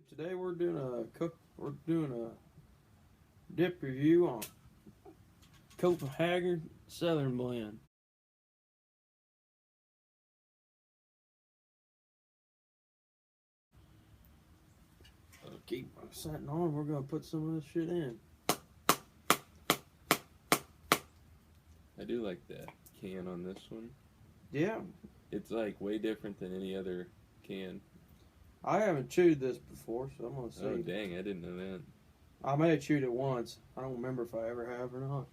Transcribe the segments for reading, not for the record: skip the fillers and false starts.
Today we're doing a dip review on Copenhagen Southern Blend. Keep setting on. We're gonna put some of this shit in. I do like that can on this one. Yeah, It's like way different than any other can. I haven't chewed this before, so I'm gonna see. Oh dang, I didn't know that. I may have chewed it once. I don't remember if I ever have or not.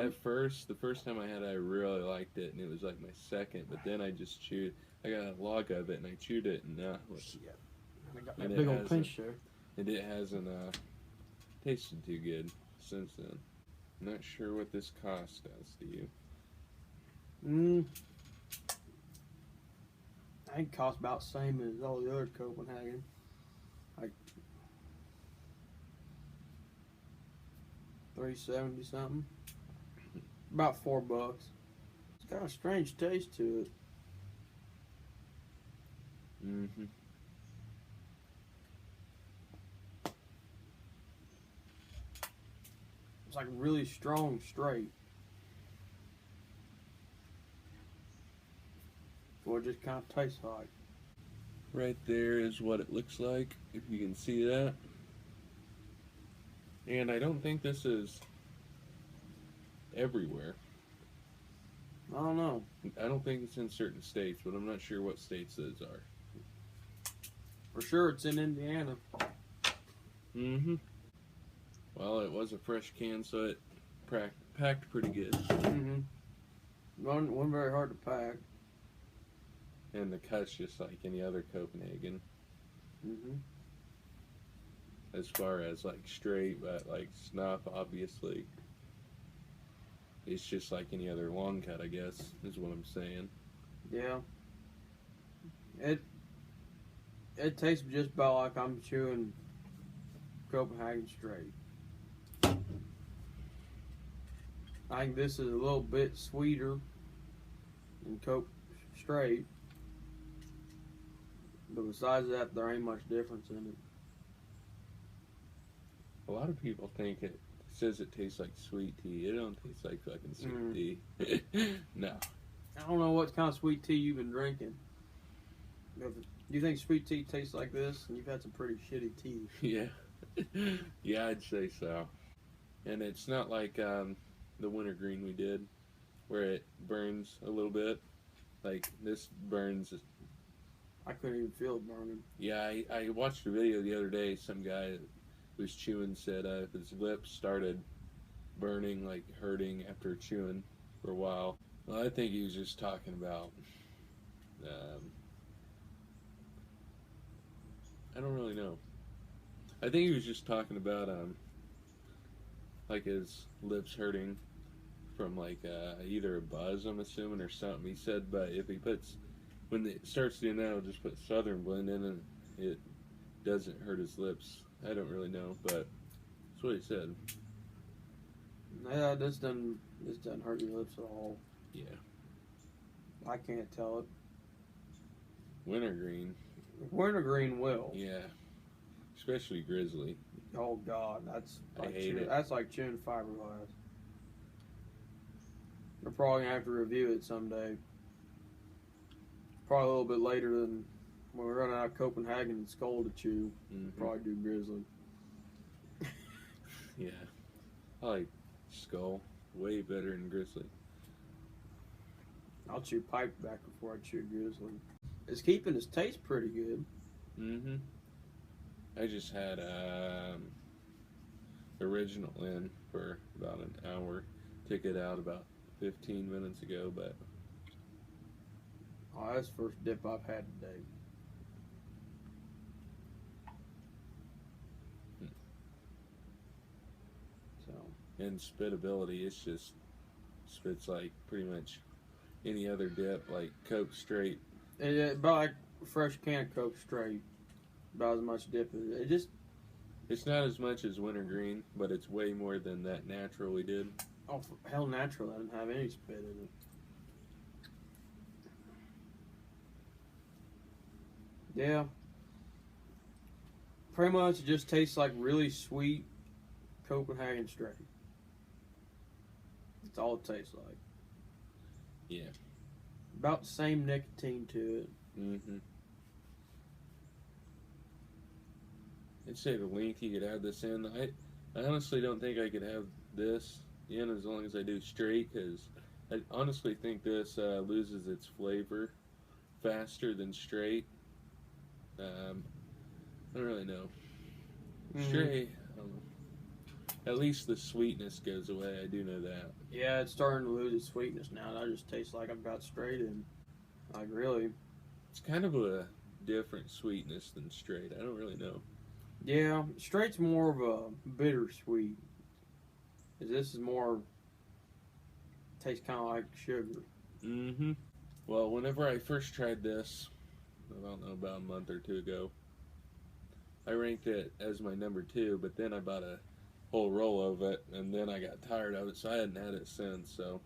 At first, the first time I had it, I really liked it, and it was like my second. But then I just chewed. I got a log of it, and I chewed it, and I got my And it big old has pinch there. and it hasn't tasted too good since then. I'm not sure what this cost us, do you? I think it costs about the same as all the other Copenhagen. Like $3.70 something. About $4. It's got a strange taste to it. Mm-hmm. It's like really strong straight. Or it just kind of tastes like. Right there is what it looks like, if you can see that. And I don't think this is everywhere. I don't know. I don't think it's in certain states, but I'm not sure what states those are. For sure it's in Indiana. Mm-hmm. Well, it was a fresh can, so it packed pretty good. Mm-hmm. One very hard to pack. And the cut's just like any other Copenhagen. Mm-hmm. As far as like straight, but like snuff, obviously. It's just like any other long cut, I guess, is what I'm saying. Yeah. It tastes just about like I'm chewing Copenhagen straight. I think this is a little bit sweeter than Coke straight. But besides that, there ain't much difference in it. A lot of people think it says it tastes like sweet tea. It don't taste like fucking sweet tea. No. I don't know what kind of sweet tea you've been drinking. Do you think sweet tea tastes like this? And you've had some pretty shitty tea. Yeah. Yeah, I'd say so. And it's not like the wintergreen we did, where it burns a little bit. Like, this burns. I couldn't even feel it burning. Yeah, I watched a video the other day. Some guy who was chewing said his lips started burning, like hurting after chewing for a while. Well, I think he was just talking about, I don't really know. I think he was just talking about, like his lips hurting from like either a buzz, I'm assuming, or something. He said, but if he puts, when it starts doing that, he'll just put Southern Blend in and it doesn't hurt his lips. I don't really know, but that's what he said. Yeah, this doesn't hurt your lips at all. Yeah. I can't tell it. Wintergreen. Wintergreen will. Yeah. Especially Grizzly. Oh God, that's like I hate it. That's like chewing fiberglass. We're probably gonna have to review it someday. Probably a little bit later than when we run out of Copenhagen and Skull to chew. Mm-hmm. Probably do Grizzly. Yeah. I like Skull way better than Grizzly. I'll chew pipe back before I chew Grizzly. It's keeping its taste pretty good. Mm-hmm. I just had original in for about an hour. Took it out about 15 minutes ago, but Oh, that's the first dip I've had today. So. and spitability, it's just spits like pretty much any other dip, like Coke straight. About like fresh can of Coke straight. About as much dip as it just. It's not as much as wintergreen, but it's way more than that natural we did. Oh, hell, natural. I didn't have any spit in it. Yeah. Pretty much, it just tastes like really sweet Copenhagen straight. That's all it tastes like. Yeah. About the same nicotine to it. Mm-hmm. I'd say the length you could add this in. I honestly don't think I could have this in as long as I do straight, because I honestly think this loses its flavor faster than straight. I don't really know. Straight, I don't know. At least the sweetness goes away. I do know that. Yeah, it's starting to lose its sweetness now. And I just taste like I've got straight in. Like, really. It's kind of a different sweetness than straight. I don't really know. Yeah, straight's more of a bittersweet. This is more, tastes kind of like sugar. Mm-hmm. Well, whenever I first tried this, I don't know, about a month or two ago, I ranked it as my number 2, but then I bought a whole roll of it, and then I got tired of it, so I hadn't had it since. So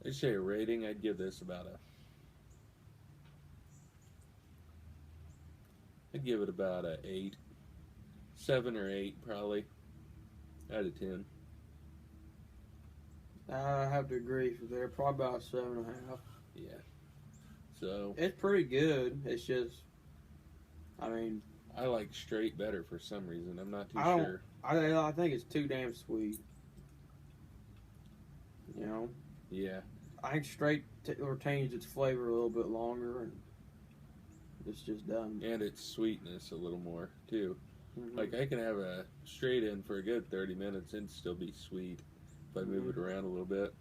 I'd say a rating, I'd give this about I'd give it about a 8. 7 or 8, probably, out of 10. I have to agree with there. Probably about 7.5. Yeah. So It's pretty good. It's just, I mean, I like straight better for some reason. I'm not too I don't- sure. I think it's too damn sweet. You know? Yeah. I think straight retains its flavor a little bit longer, and it's just done. And its sweetness a little more, too. Mhm. Like, I can have a straight in for a good 30 minutes and still be sweet if I move it around a little bit.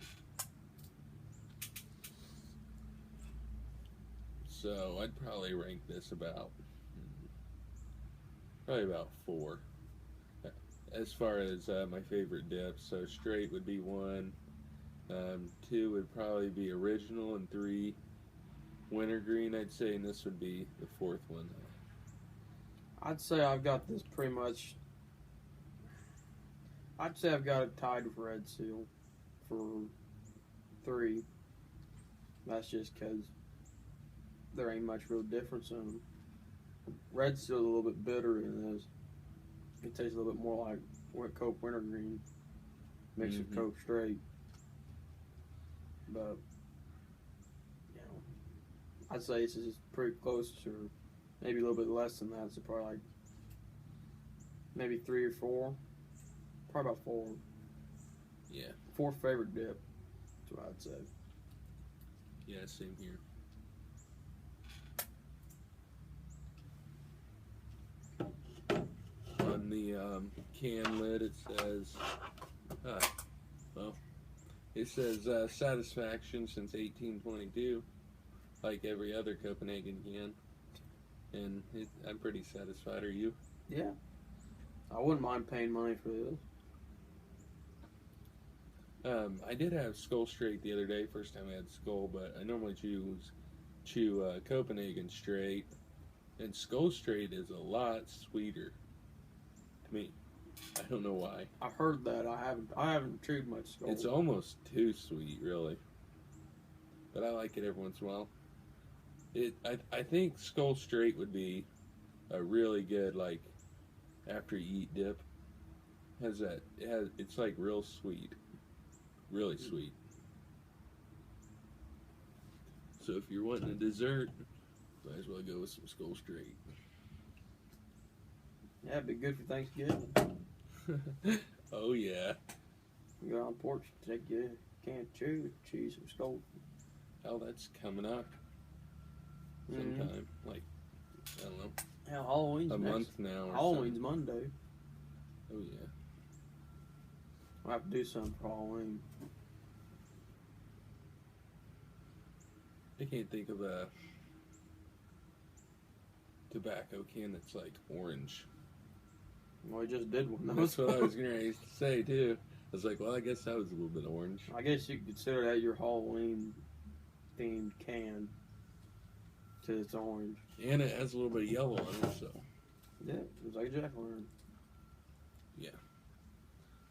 So, I'd probably rank this about, probably about 4. As far as my favorite dips, so straight would be 1, 2 would probably be original, and 3 wintergreen, I'd say, and this would be the 4th one. I'd say I've got this pretty much. I'd say I've got it tied with Red Seal for 3. That's just because there ain't much real difference in them. Red Seal's a little bit bitter than this. It tastes a little bit more like Coke Wintergreen mixed with Coke Straight. But, you know, I'd say this is pretty close to, maybe a little bit less than that. So probably like maybe 3 or 4. Probably about 4. Yeah. 4th favorite dip. That's what I'd say. Yeah, same here. On the can lid, it says, it says satisfaction since 1822, like every other Copenhagen can, and I'm pretty satisfied. Are you? Yeah. I wouldn't mind paying money for this. I did have Skull Straight the other day. First time I had Skull, but I normally chew Copenhagen Straight, and Skull Straight is a lot sweeter to me. I don't know why. I've heard that. I haven't chewed much Skull. It's almost too sweet, really. But I like it every once in a while. I think Skull Straight would be a really good, like, after you eat dip. It's like real sweet. Really sweet. So if you're wanting a dessert, might as well go with some Skull Straight. Yeah, it'd be good for Thanksgiving. Oh yeah. You go on the porch, take your can chew some Skull. Oh, that's coming up sometime. Like, I don't know. Hell, Halloween's A next. month now or Halloween's something. Monday. Oh yeah. We'll have to do something for Halloween. I can't think of a tobacco can that's like orange. Well, we just did one. That's what I was going to say too. I was like, well, I guess that was a little bit orange. I guess you could consider that your Halloween themed can. Because it's orange. And it has a little bit of yellow on it, so. Yeah, it was like a jack-o'-lantern. Yeah.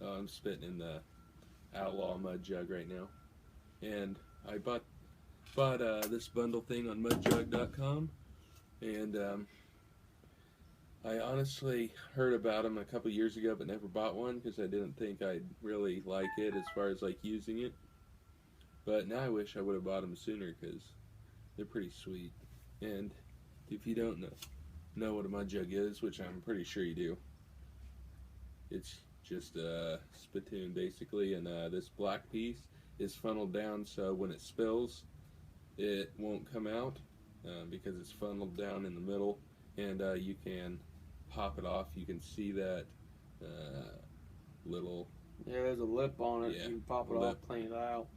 Oh, I'm spitting in the Outlaw Mud Jug right now. And I bought this bundle thing on mudjug.com. And I honestly heard about them a couple years ago, but never bought one because I didn't think I'd really like it as far as like using it. But now I wish I would have bought them sooner because they're pretty sweet. And if you don't know what a mud jug is, which I'm pretty sure you do, it's just a spittoon basically, and this black piece is funneled down so when it spills, it won't come out because it's funneled down in the middle, and you can pop it off. You can see that little Yeah, there's a lip on it. yeah, You can pop it lip. off, clean it out.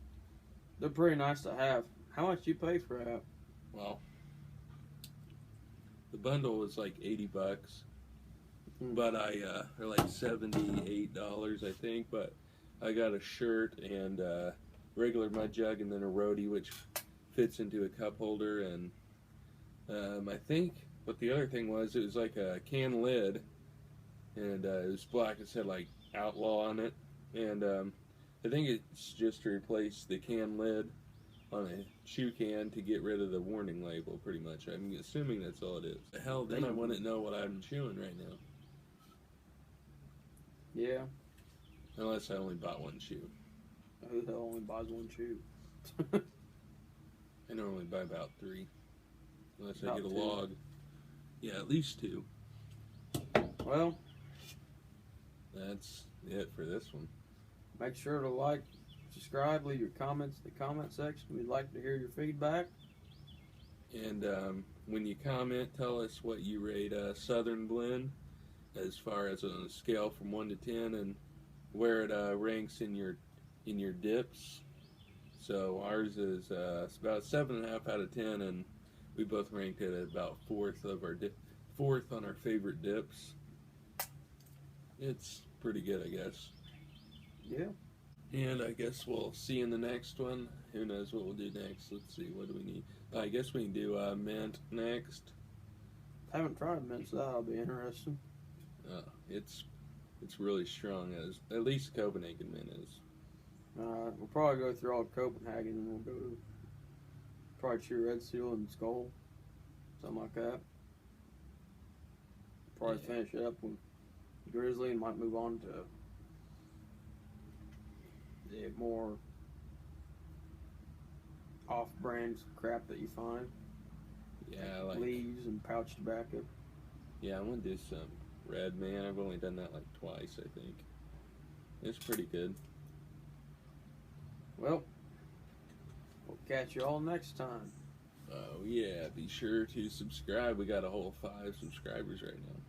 They're pretty nice to have. How much do you pay for that? Well, the bundle was like $80, Hmm. but or like $78, I think. But I got a shirt and regular mud jug, and then a roadie, which fits into a cup holder. And I think what the other thing was, it was like a can lid, and it was black. It said like Outlaw on it, and I think it's just to replace the can lid on a shoe can to get rid of the warning label, pretty much. I'm assuming that's all it is. The hell, then I wouldn't know what I'm chewing right now. Yeah. Unless I only bought one shoe. Who the hell only buys one shoe? I normally buy about 3. Unless I About get a 2. log. Yeah, at least 2. Well, That's it for this one. make sure to like, subscribe, leave your comments in the comment section. We'd like to hear your feedback. And when you comment, tell us what you rate Southern Blend as far as on a scale from 1 to 10, and where it ranks in your dips. So ours is about 7.5 out of 10, and we both ranked it at about fourth on our favorite dips. It's pretty good, I guess. Yeah. And I guess we'll see in the next one. Who knows what we'll do next? Let's see. What do we need? I guess we can do mint next. Haven't tried mint, so that'll be interesting. It's really strong, as at least Copenhagen mint is. We'll probably go through all of Copenhagen, and we'll go to probably chew Red Seal and Skull, something like that. Probably finish it up with Grizzly, and might move on to the more off-brand crap that you find, Yeah, like leaves and pouch tobacco. Yeah, I'm gonna do some Red Man. I've only done that like twice, I think. It's pretty good. Well, we'll catch you all next time. Oh yeah, be sure to subscribe. We got a whole 5 subscribers right now.